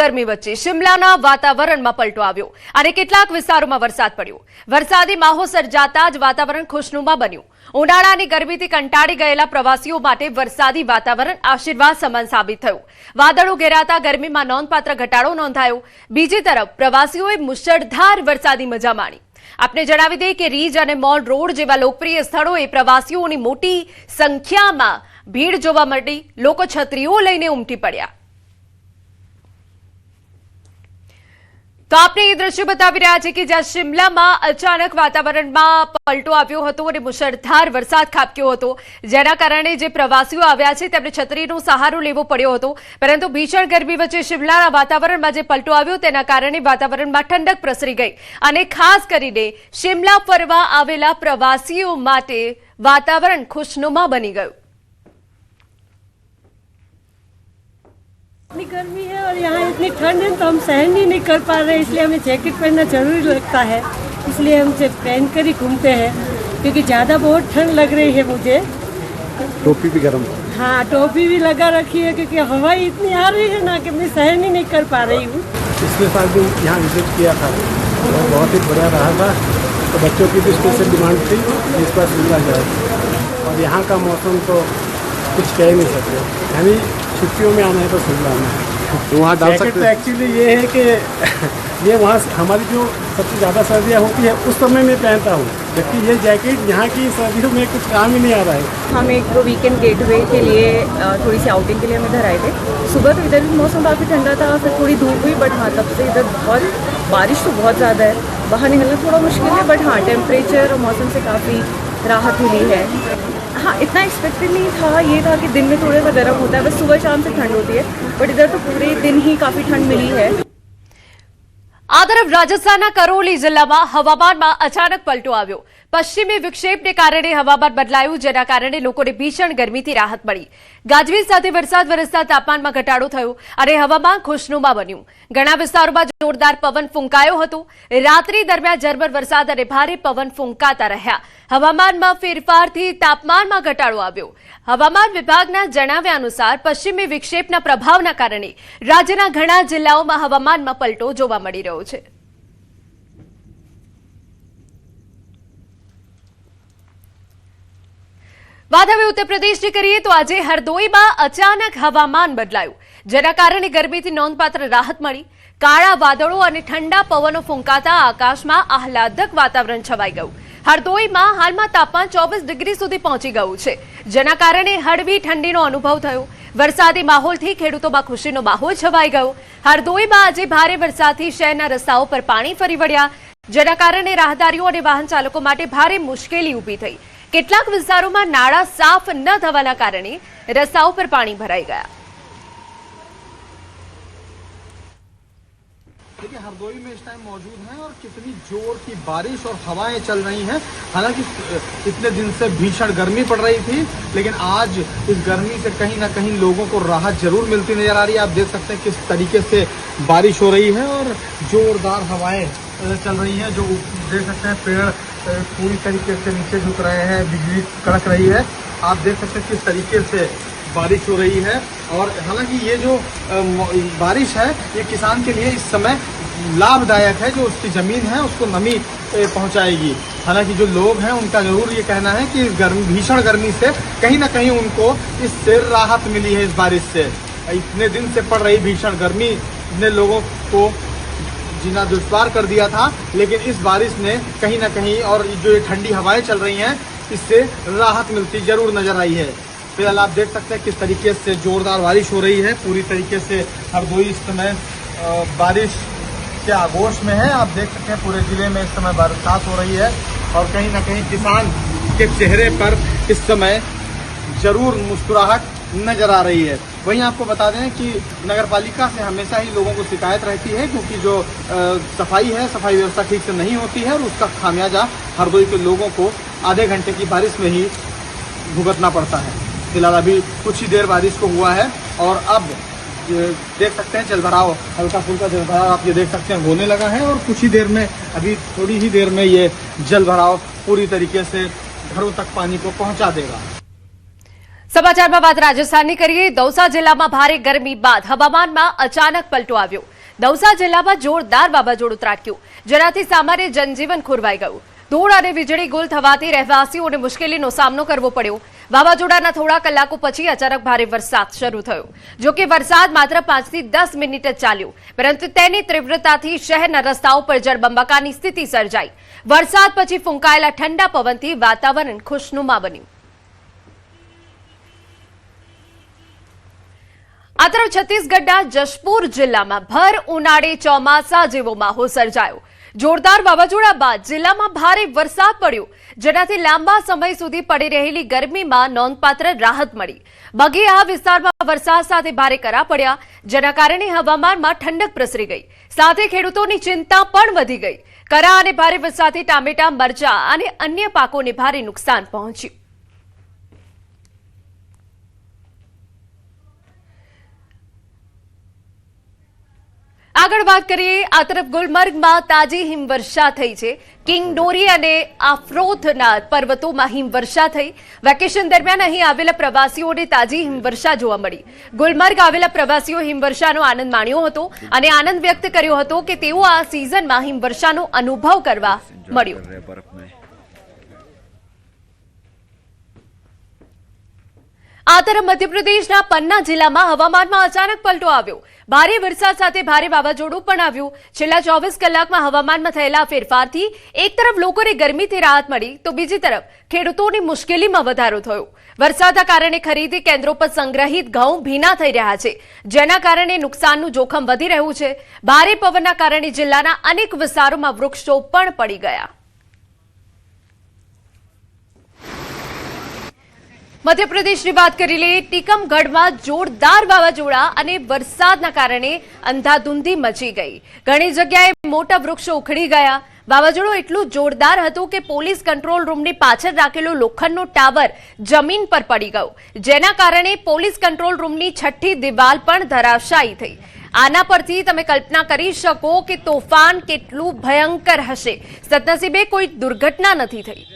ગરમી વચ્ચે શિમલાના વાતાવરણમાં પલટો આવ્યો અને કેટલાક વિસ્તારોમાં વરસાદ પડ્યો। વરસાદી માહોલ સર્જાતા જ વાતાવરણ ખુશનુમા બન્યું। ઉનાળાની ગરમીથી કંટાળી ગયેલા પ્રવાસીઓ માટે વરસાદી વાતાવરણ આશીર્વાદ સમાન સાબિત થયું। વાદળો ઘેરાતા ગરમીમાં નોંધપાત્ર ઘટાડો નોંધાયો। બીજી તરફ પ્રવાસીઓએ મુશળધાર વરસાદી મજા માણી। આપને જણાવી દઈએ કે રીજ અને મોલ રોડ જેવા લોકપ્રિય સ્થળોએ પ્રવાસીઓની મોટી સંખ્યામાં ભીડ જોવા મળી। લોકો છત્રીઓ લઈને ઉમટી પડ્યા। તો આપને એ દ્રશ્ય બતાવી રહ્યા છે કે જ્યાં શિમલામાં અચાનક વાતાવરણમાં પલટો આવ્યો હતો અને મુશળધાર વરસાદ ખાબક્યો હતો, જેના કારણે જે પ્રવાસીઓ આવ્યા છે તેમને છત્રીનો સહારો લેવો પડ્યો હતો। પરંતુ ભીષણ ગરમી વચ્ચે શિમલાના વાતાવરણમાં જે પલટો આવ્યો તેના કારણે વાતાવરણમાં ઠંડક પ્રસરી ગઈ અને ખાસ કરીને શિમલા ફરવા આવેલા પ્રવાસીઓ માટે વાતાવરણ ખુશનુમા બની ગયું। इतनी गर्मी है और यहाँ इतनी ठंड है तो हम सहन ही नहीं कर पा रहे, इसलिए हमें जैकेट पहनना जरूरी लगता है। इसलिए हम से पहन कर ही घूमते हैं क्योंकि ज़्यादा बहुत ठंड लग रही है मुझे। टोपी भी गर्म, हाँ टोपी भी लगा रखी है क्योंकि हवा इतनी आ रही है ना कि मैं सहन ही नहीं कर पा रही हूँ। पिछले साल भी यहाँ विजिट किया था और बहुत ही बढ़िया रहा था। तो बच्चों की भी स्पेशल डिमांड थी इस बार शिमला जाए और यहाँ का मौसम तो कुछ कह नहीं सकते। यानी छुट्टियों में आना है तो शिमला में तो वहाँ डाल सकते तो एक्चुअली ये है कि ये वहाँ हमारी जो सबसे ज़्यादा सर्दियाँ होती है उस समय में पहनता हूँ, जबकि ये जैकेट यहाँ की सर्दियों में कुछ काम ही नहीं आ रहा है। हम एक वीकेंड गेटवे के लिए थोड़ी सी आउटिंग के लिए हम इधर आए थे। सुबह तो इधर भी मौसम काफ़ी ठंडा था, फिर थोड़ी धूप हुई, बट हाँ तब से इधर बहुत बारिश तो बहुत ज़्यादा है, बाहर निकलना थोड़ा मुश्किल है, बट हाँ टेम्परेचर और मौसम से काफ़ी राहत मिली है। हाँ इतना एक्सपेक्टेड नहीं था, ये था कि दिन में थोड़ा सा गर्म होता है, बस सुबह शाम से ठंड होती है, बट इधर तो पूरे दिन ही काफ़ी ठंड मिली है। આ તરફ રાજસ્થાનના કરોલી જિલ્લામાં હવામાનમાં અચાનક પલટો આવ્યો। પશ્ચિમી વિક્ષેપને કારણે હવામાન બદલાયું, જેના કારણે લોકોને ભીષણ ગરમીથી રાહત મળી। ગાજવીજ સાથે વરસાદ વરસતા તાપમાનમાં ઘટાડો થયો અને હવામાન ખુશનુમા બન્યું। ઘણા વિસ્તારોમાં જોરદાર પવન ફૂંકાયો હતો। રાત્રિ દરમિયાન ઝરમર વરસાદ અને ભારે પવન ફૂંકાતા રહ્યા। હવામાનમાં ફેરફારથી તાપમાનમાં ઘટાડો આવ્યો। હવામાન વિભાગના જણાવ્યા અનુસાર પશ્ચિમી વિક્ષેપના પ્રભાવના કારણે રાજ્યના ઘણા જિલ્લાઓમાં હવામાનમાં પલટો જોવા મળી રહ્યો છે। વાત હવે ઉત્તર પ્રદેશની કરીએ તો આજે હરદોઈમાં અચાનક હવામાન બદલાયું, જેના કારણે ગરમીથી નોંધપાત્ર રાહત મળી। કાળા વાદળો અને ઠંડા પવનો ફૂંકાતા આકાશમાં આહલાદક વાતાવરણ છવાઈ ગયું। હરદોઈમાં હાલમાં તાપમાન 24 ડિગ્રી સુધી પહોંચી ગયું છે, જેના કારણે હળવી ઠંડીનો અનુભવ થયો। વરસાદી માહોલથી ખેડૂતોમાં ખુશીનો માહોલ છવાઈ ગયો। હરદોઈમાં આજે ભારે વરસાદથી શહેરના રસ્તાઓ પર પાણી ફરી વળ્યા, જેના કારણે રાહદારીઓ અને વાહન ચાલકો માટે ભારે મુશ્કેલી ઊભી થઈ। કેટલાક વિસ્તારોમાં નાળા સાફ ન થવાના કારણે રસ્તાઓ પર પાણી ભરાઈ ગયા। देखिए हरदोई में इस टाइम मौजूद हैं और कितनी जोर की बारिश और हवाएं चल रही हैं। हालांकि इतने दिन से भीषण गर्मी पड़ रही थी, लेकिन आज इस गर्मी से कहीं ना कहीं लोगों को राहत जरूर मिलती नजर आ रही है। आप देख सकते हैं किस तरीके से बारिश हो रही है और जोरदार हवाएं चल रही हैं। जो देख सकते हैं पेड़ पूरी तरीके से नीचे झुक रहे हैं, बिजली कड़क रही है। आप देख सकते हैं किस तरीके से बारिश हो रही है। और हालांकि ये जो बारिश है ये किसान के लिए इस समय लाभदायक है। जो उसकी ज़मीन है उसको नमी पहुंचाएगी। हालांकि जो लोग हैं उनका ज़रूर ये कहना है कि भीषण गर्मी से कहीं ना कहीं उनको इससे राहत मिली है। इस बारिश से इतने दिन से पड़ रही भीषण गर्मी ने लोगों को जीना दुश्वार कर दिया था, लेकिन इस बारिश ने कहीं ना कहीं और जो ये ठंडी हवाएं चल रही हैं इससे राहत मिलती जरूर नजर आई है। फिलहाल आप देख सकते हैं किस तरीके से जोरदार बारिश हो रही है। पूरी तरीके से हरदोई इस समय बारिश के आगोश में है। आप देख सकते हैं पूरे जिले में इस समय बरसात हो रही है और कहीं ना कहीं किसान के चेहरे पर इस समय जरूर मुस्कुराहट नजर आ रही है। वहीं आपको बता दें कि नगर पालिका से हमेशा ही लोगों को शिकायत रहती है, क्योंकि जो सफाई है, सफाई व्यवस्था ठीक से नहीं होती है और उसका खामियाजा हरदोई के लोगों को आधे घंटे की बारिश में ही भुगतना पड़ता है। फिलहाल अभी कुछ ही देर बारिश को हुआ है और अब देख सकते हैं जलभराव, हल्का फुल्का जलभराव आप ये देख सकते हैं होने लगा है और कुछ ही देर में, अभी थोड़ी ही देर में ये जलभराव पूरी तरीके से घरों तक पानी को पहुंचा देगा। સમાચારમાં વાત રાજસ્થાનની કરીએ। દૌસા જિલ્લામાં ભારે ગરમી બાદ હવામાનમાં અચાનક પલટો આવ્યો। દૌસા જિલ્લામાં જોરદાર વાવાઝોડું ત્રાટક્યું, જેનાથી સામાન્ય જનજીવન ખોરવાઈ ગયું. ધૂળ અને વીજળી ગુલ થવાથી રહેવાસીઓને મુશ્કેલીનો સામનો કરવો પડ્યો. વાવાઝોડાના થોડા કલાકો પછી અચાનક ભારે વરસાદ શરૂ થયો. જો કે વરસાદ માત્ર 5 થી 10 મિનિટ જ ચાલ્યો, પરંતુ તેની તીવ્રતાથી શહેરના રસ્તાઓ પર જળબંબાકારની સ્થિતિ સર્જાઈ. વરસાદ પછી ફૂંકાયેલા ઠંડા પવનથી વાતાવરણ ખુશનુમા બન્યું. આ તરફ છત્તીસગઢના જશપુર જિલ્લામાં ભર ઉનાળે ચોમાસા જેવો માહોલ સર્જાયો. જોરદાર વાવાઝોડા બાદ જિલ્લામાં ભારે વરસાદ પડ્યો, જેનાથી લાંબા સમય સુધી પડી રહેલી ગરમીમાં નોંધપાત્ર રાહત મળી. બગીયા વિસ્તારમાં વરસાદ સાથે ભારે કરા પડ્યા, જેના કારણે હવામાનમાં ઠંડક પ્રસરી ગઈ. સાથે ખેડૂતોની ચિંતા પણ વધી ગઈ. કરા અને ભારે વરસાદથી ટામેટા, મરચા અને અન્ય પાકોને ભારે નુકસાન પહોંચ્યું. આગળ વાત કરીએ, આ તરફ ગુલમર્ગમાં તાજી હિમવર્ષા થઈ છે. કિંગડોરી અને આફ્રોથના પર્વતોમાં હિમવર્ષા થઈ. વેકેશન દરમિયાન અહીં આવેલા પ્રવાસીઓને તાજી હિમવર્ષા જોવા મળી. ગુલમર્ગ આવેલા પ્રવાસીઓ હિમવર્ષાનો આનંદ માણ્યો હતો અને આનંદ વ્યક્ત કર્યો હતો કે તેઓ આ સિઝનમાં હિમવર્ષાનો અનુભવ કરવા મળ્યો. આ તરફ મધ્યપ્રદેશના પન્ના જિલ્લામાં હવામાનમાં અચાનક પલટો આવ્યો. ભારે વરસાદ સાથે ભારે વાવાઝોડું પણ આવ્યું. છેલ્લા 24 કલાકમાં હવામાનમાં થયેલા ફેરફારથી એક તરફ લોકોને ગરમીથી રાહત મળી, તો બીજી તરફ ખેડૂતોની મુશ્કેલીમાં વધારો થયો. વરસાદના કારણે ખરીદી કેન્દ્રો પર સંગ્રહિત ઘઉં ભીના થઈ રહ્યા છે, જેના કારણે નુકસાનનું જોખમ વધી રહ્યું છે. ભારે પવનના કારણે જિલ્લાના અનેક વિસ્તારોમાં વૃક્ષો પણ પડી ગયા. મધ્યપ્રદેશની વાત કરી લઈએ. ટીકમગઢમાં જોરદાર વાવાઝોડા અને વરસાદના કારણે અંધાધૂંધી મચી ગઈ. ઘણી જગ્યાએ મોટા વૃક્ષો ઉખડી ગયા. વાવાઝોડું એટલું જોરદાર હતું કે પોલીસ કંટ્રોલ રૂમની પાછળ રાખેલો લોખંડનો ટાવર જમીન પર પડી ગયો, જેના કારણે પોલીસ કંટ્રોલ રૂમની છઠ્ઠી દિવાલ પણ ધરાશાયી થઈ. આના પરથી તમે કલ્પના કરી શકો કે તોફાન કેટલું ભયંકર હશે. સદનસીબે કોઈ દુર્ઘટના નથી થઈ.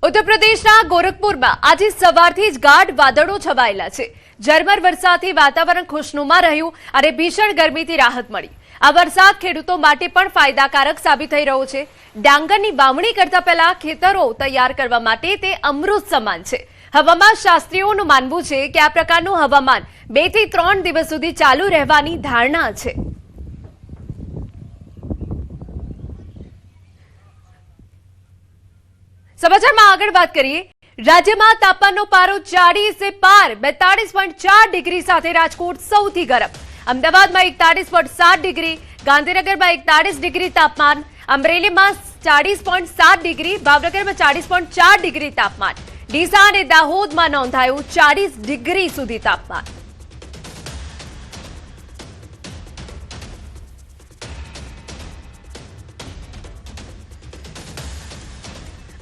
ઉત્તર પ્રદેશના ગોરખપુરમાં આજે સવારથી જ ગાઢ વાદળો છવાયેલા છે. ઝરમર વરસાદથી વાતાવરણ ખુશનુમા રહ્યું અને ભીષણ ગરમીથી રાહત મળી. આ વરસાદ ખેડૂતો માટે પણ ફાયદાકારક સાબિત થઈ રહ્યો છે. ડાંગરની વાવણી કરતા પહેલા ખેતરો તૈયાર કરવા માટે તે અમૃત સમાન છે. હવામાન શાસ્ત્રીઓનું માનવું છે કે આ પ્રકારનું હવામાન 2 થી 3 દિવસ સુધી ચાલુ રહેવાની ધારણા છે. સમાચારમાં આગળ વાત કરીએ. રાજ્યમાં તાપમાનનો પારો 40 પાર 42.4 ડિગ્રી સાથે રાજકોટ સૌથી ગરમ. અમદાવાદમાં 41.7 ડિગ્રી, ગાંધીનગરમાં 41 ડિગ્રી તાપમાન, અમરેલીમાં 40.7 ડિગ્રી, ભાવનગરમાં 40.4 ડિગ્રી તાપમાન, ડીસા અને દાહોદમાં નોંધાયું 40 ડિગ્રી સુધી તાપમાન.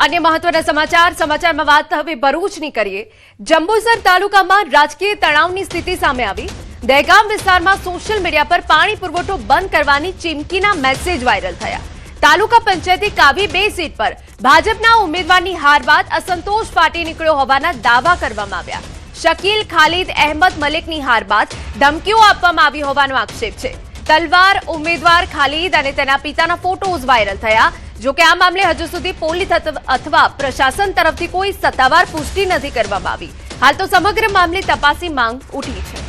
અન્ય મહત્વના સમાચારમાં વાત હવે ભરૂચની કરીએ. જંબુસર તાલુકામાં રાજકીય તણાવની સ્થિતિ સામે આવી. દહેગામ વિસ્તારમાં સોશિયલ મીડિયા પર પાણી પુરવઠો બંધ કરવાની ચીમકીના મેસેજ વાયરલ થયા. તાલુકા પંચાયતે કાવી 2 સીટ પર ભાજપના ઉમેદવારની હાર બાદ અસંતોષ ફાટી નીકળ્યો હોવાના દાવા કરવામાં આવ્યા. શકીલ ખાલિદ અહેમદ મલિકની હાર બાદ ધમકીઓ આપવામાં આવી હોવાનો આક્ષેપ છે. તલવાર ઉમેદવાર ખાલિદ અને તેના પિતાના ફોટોઝ વાયરલ થયા. જો કે આ મામલે હજુ સુધી પોલીસ અથવા પ્રશાસન તરફથી કોઈ સત્તાવાર પુષ્ટિ નથી કરવામાં આવી. હાલ તો સમગ્ર મામલે તપાસની માંગ ઉઠી છે.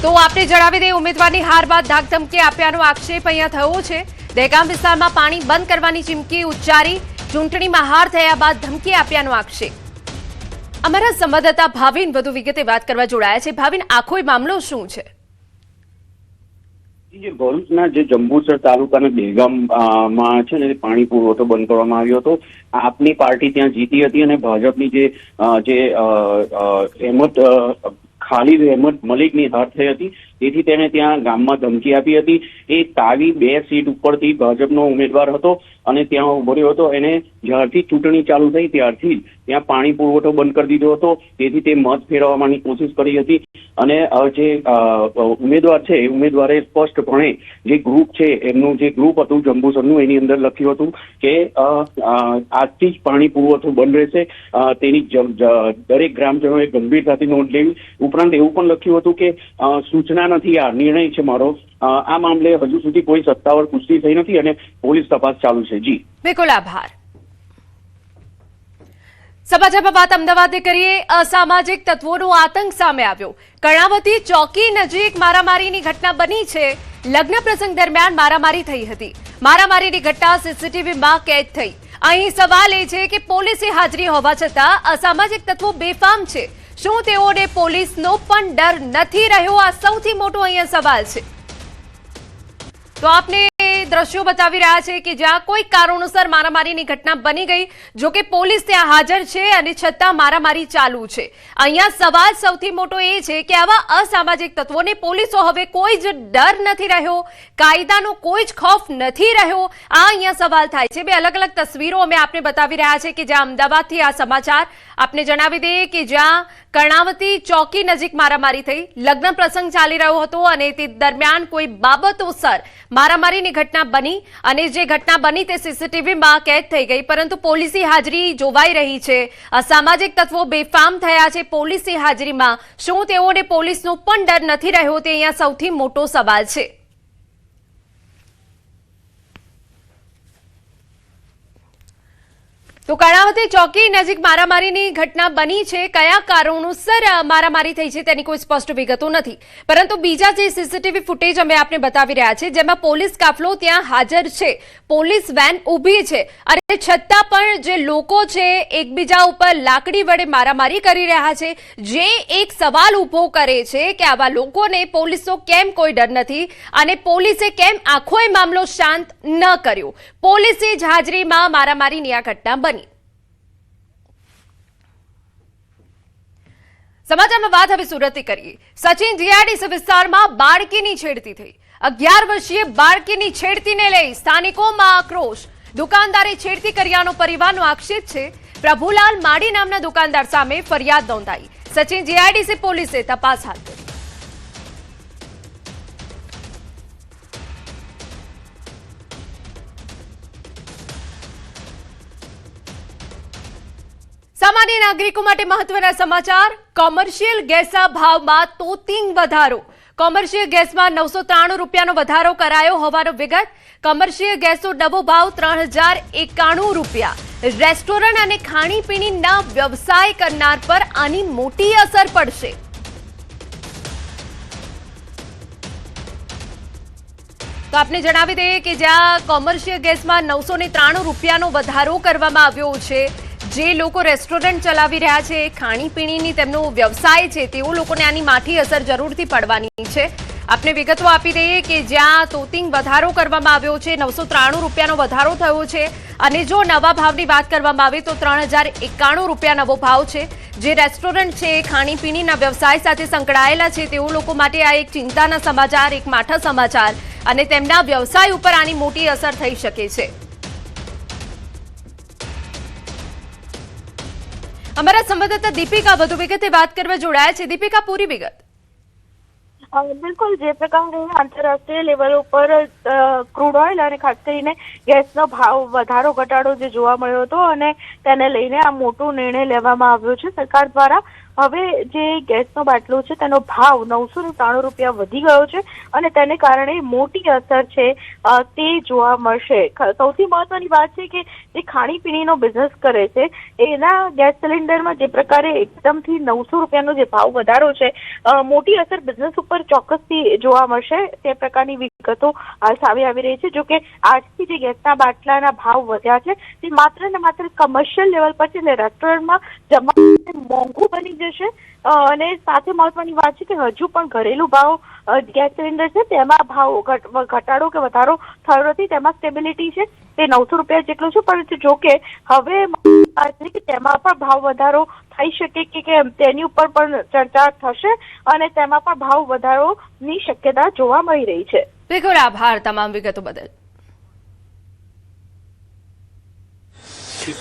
તો આપને જણાવી દઈએ, ઉમેદવારની હાર બાદ ધાકધમકી આપ્યાનો આક્ષેપ અહીંયા થયો છે. દહેગામ વિસ્તારમાં પાણી બંધ કરવાની ચીમકી ઉચ્ચારી. ચૂંટણીમાં હાર થયા બાદ ધમકી આપ્યાનો આક્ષેપ. અમારા સંવાદદાતા ભાવિન વધુ વિગતે વાત કરવા જોડાયા છે. ભાવિન, આખો મામલો શું છે? ભરૂચના જે જંબુસર તાલુકાના દહેગામમાં છે ને પાણી પુરવઠો બંધ કરવામાં આવ્યો હતો. આપની પાર્ટી ત્યાં જીતી હતી અને ભાજપની જે અહેમદ ખાલિદ અહેમદ મલિકની હાર થઈ હતી. તેથી તેને ત્યાં ગામમાં ધમકી આપી હતી. એ તાવી 2 સીટ ઉપરથી ભાજપનો ઉમેદવાર હતો અને ત્યાં ઉભો રહ્યો હતો. એને જ્યારથી ચૂંટણી ચાલુ થઈ ત્યારથી જ ત્યાં પાણી પુરવઠો બંધ કરી દીધો હતો, તેથી તે મત ફેરવવાની કોશિશ કરી હતી અને જે ઉમેદવાર છે એ ઉમેદવારે સ્પષ્ટપણે જે ગ્રુપ છે એમનું જે ગ્રુપ હતું જંબુસરનું એની અંદર લખ્યું હતું કે આજથી જ પાણી પુરવઠો બંધ રહેશે, તેની દરેક ગ્રામજનોએ ગંભીરતાથી નોંધ લેવી. ઉપરાંત એવું પણ લખ્યું હતું કે સૂચના નથી, આ નિર્ણય છે મારો. આ મામલે હજુ સુધી કોઈ સત્તાવાર પુષ્ટિ થઈ નથી અને પોલીસ તપાસ ચાલુ છે. જી બિલકુલ, આભાર. સમાચારમાં વાત અમદાવાદની કરીએ. અસામાજિક તત્વોનો આતંક સામે આવ્યો. કર્ણાવતી ચોકી નજીક મારામારીની ઘટના બની છે. લગ્ન પ્રસંગ દરમિયાન મારામારી થઈ હતી. મારામારીની ઘટના સીસીટીવીમાં કેદ થઈ. અહીં સવાલ એ છે કે પોલીસની હાજરી હોવા છતાં અસામાજિક તત્વો બેફામ છે. શું તેઓને પોલીસનો પણ ડર નથી રહ્યો? આ સૌથી મોટો અહીંયા સવાલ છે. તો આપને દ્રશ્યો બતાવી રહ્યા છે કે જ્યાં કોઈ કારણોસર મારામારીની ઘટના બની ગઈ, જો કે પોલીસ ત્યાં હાજર છે અને છતાં મારામારી ચાલુ છે. અહીંયા સવાલ સૌથી મોટો એ છે કે આવા અસામાજિક તત્વોને પોલીસો હવે કોઈ જ ડર નથી રહ્યો, કાયદાનો કોઈ જ ખૌફ નથી રહ્યો. આ અહીંયા સવાલ થાય છે. બે અલગ અલગ તસવીરો અમે આપને બતાવી રહ્યા છે કે જ્યાં અમદાવાદથી આ સમાચાર આપને જણાવી દઈએ કે જ્યાં કર્ણાવતી ચોકી નજીક મારામારી થઈ. લગ્ન પ્રસંગ ચાલી રહ્યો હતો અને તે દરમિયાન કોઈ બાબતોસર મારામારીની ઘટના બની અને જે ઘટના બની તે સીસીટીવીમાં કેદ થઈ ગઈ, પરંતુ પોલીસની હાજરી જોવાઈ રહી છે. અસામાજિક તત્વો બેફામ થયા છે પોલીસની હાજરીમાં. શું તેઓને પોલીસનો પણ ડર નથી રહ્યો? તે અહીંયા સૌથી મોટો સવાલ છે. તો કર્ણાવતી ચોકી નજીક મારામારીની ઘટના બની છે. કયા કારણોસર મારામારી થઈ છે તેની કોઈ સ્પષ્ટ વિગતો નથી, પરંતુ બીજા જે સીસીટીવી ફૂટેજ અમે આપને બતાવી રહ્યા છે જેમાં પોલીસ કાફલો ત્યાં હાજર છે, પોલીસ વેન ઊભી છે અને છતાં પણ જે લોકો છે એકબીજા ઉપર લાકડી વડે મારામારી કરી રહ્યા છે. જે એક સવાલ ઊભો કરે છે કે આવા લોકોને પોલીસનો કેમ કોઈ ડર નથી અને પોલીસે કેમ આખો મામલો શાંત ન કર્યો? પોલીસની જ હાજરીમાં મારામારીની આ ઘટના બની. સમાચારમાં વાત હવે સુરતથી કરીએ. સચિન જીઆઈડીસી વિસ્તારમાં બાળકીની છેડતી થઈ. 11 વર્ષીય બાળકીની છેડતીને લઈ સ્થાનિકોમાં આક્રોશ. દુકાનદારે છેડતી કર્યાનો પરિવારનો આક્ષેપ છે. પ્રભુલાલ માડી નામના દુકાનદાર સામે ફરિયાદ નોંધાઈ. સચિન જીઆઈડીસી પોલીસે તપાસ હાથ ધરી. સામાન્ય નાગરિકો માટે મહત્વના સમાચાર. કોમર્શિયલ ગેસના ભાવમાં તોતિંગ વધારો. કોમર્શિયલ ગેસમાં 993 રૂપિયાનો વધારો કરાયો હોવાનો વિગત. કોમર્શિયલ ગેસનો નવો ભાવ 3091 રૂપિયા. રેસ્ટોરન્ટ અને ખાણીપીણીના વ્યવસાય કરનાર પર આની મોટી અસર પડશે. તો આપને જણાવી દઈએ કે જ્યાં કોમર્શિયલ ગેસમાં 993 રૂપિયાનો વધારો કરવામાં આવ્યો છે, જે લોકો રેસ્ટોરન્ટ ચલાવી રહ્યા છે, ખાણીપીણીની તેમનો વ્યવસાય છે, તેઓ લોકોને આની માઠી અસર જરૂરથી પડવાની છે. આપને વિગતો આપી દઈએ કે જ્યાં તોતિંગ વધારો કરવામાં આવ્યો છે, 993 રૂપિયાનો વધારો થયો છે અને જો નવા ભાવની વાત કરવામાં આવે તો 3091 રૂપિયા નવો ભાવ છે. જે રેસ્ટોરન્ટ છે, ખાણીપીણીના વ્યવસાય સાથે સંકળાયેલા છે, તેઓ લોકો માટે આ એક ચિંતાના સમાચાર, એક માઠા સમાચાર અને તેમના વ્યવસાય ઉપર આની મોટી અસર થઈ શકે છે. અમારા સંવાદદાતા દીપિકા વધુ વિગતે વાત કરવા જોડાયા છે. દીપિકા, પૂરી વિગત. બિલકુલ, જે પ્રકારે આંતરરાષ્ટ્રીય લેવલ ઉપર ક્રૂડ ઓઇલ અને ખાસ કરીને ગેસનો ભાવ વધારો ઘટાડો જે જોવા મળ્યો હતો અને તેને લઈને આ મોટો નિર્ણય લેવામાં આવ્યો છે સરકાર દ્વારા. હવે જે ગેસનો બાટલો છે તેનો ભાવ 993 રૂપિયા વધી ગયો છે અને તેને કારણે મોટી અસર છે તે જોવા મળશે. સૌથી મહત્વની વાત છે કે જે ખાણીપીણીનો બિઝનેસ કરે છે એના ગેસ સિલિન્ડરમાં જે પ્રકારે એકદમથી 900 રૂપિયાનો જે ભાવ વધારો છે, મોટી અસર બિઝનેસ ઉપર ચોક્કસથી જોવા મળશે. તે પ્રકારની વિગતો સામે આવી રહી છે. જોકે આજથી જે ગેસના બાટલાના ભાવ વધ્યા છે તે માત્ર ને માત્ર કમર્શિયલ લેવલ પર છે, એટલે રેસ્ટોરન્ટમાં જમવાનું મોંઘું બની જશે. અને સાથે મહત્વની વાત છે કે હજુ પણ ઘરેલું ભાવ ગેસ સિલિન્ડર છે તેમાં ભાવ ઘટાડો કે વધારો થયો નથી, તેમાં સ્ટેબિલિટી છે, તે 900 રૂપિયા જેટલો છે. પરંતુ જો કે હવે તેમાં પણ ભાવ વધારો થઈ શકે કે કેમ તેની ઉપર પણ ચર્ચા થશે અને તેમાં પણ ભાવ વધારોની શક્યતા જોવા મળી રહી છે. બિલકુલ, આભાર તમામ વિગતો બદલ.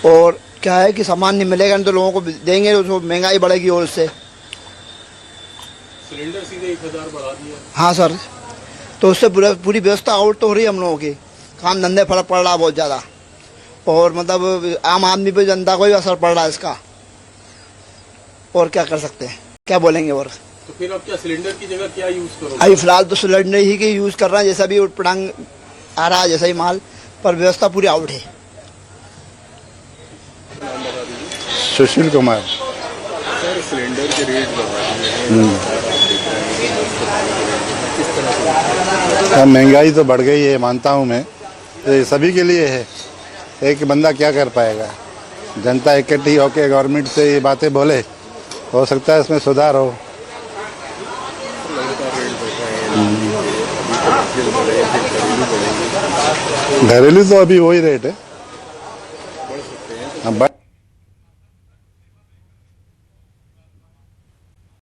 और क्या है कि सामान नहीं मिलेगा नहीं तो लोगों को देंगे तो महंगाई बढ़ेगी और उससे। सिलेंडर सीधे 1000 बढ़ा दिया। हाँ सर, तो उससे पूरी व्यवस्था आउट तो हो रही है हम लोगों की, काम धंधे फर्क पड़ रहा है बहुत ज़्यादा, और मतलब आम आदमी पे जनता को भी असर पड़ रहा है इसका। और क्या कर सकते हैं, क्या बोलेंगे। और तो फिर अब क्या सिलेंडर की जगह क्या यूज करोगे? अभी फिलहाल तो सिलेंडर ही के यूज़ कर रहे हैं, जैसा भी उटपटांग आ रहा है जैसा ही माल, पर व्यवस्था पूरी आउट है। सुशील कुमार। सर सिलेंडर के रेट महंगाई तो बढ़ गई है, मानता हूँ मैं, ये सभी के लिए है। एक बंदा क्या कर पाएगा, जनता इकट्ठी होकर गवर्नमेंट से ये बातें बोले, हो सकता है इसमें सुधार हो। घरेलू तो अभी वही रेट है।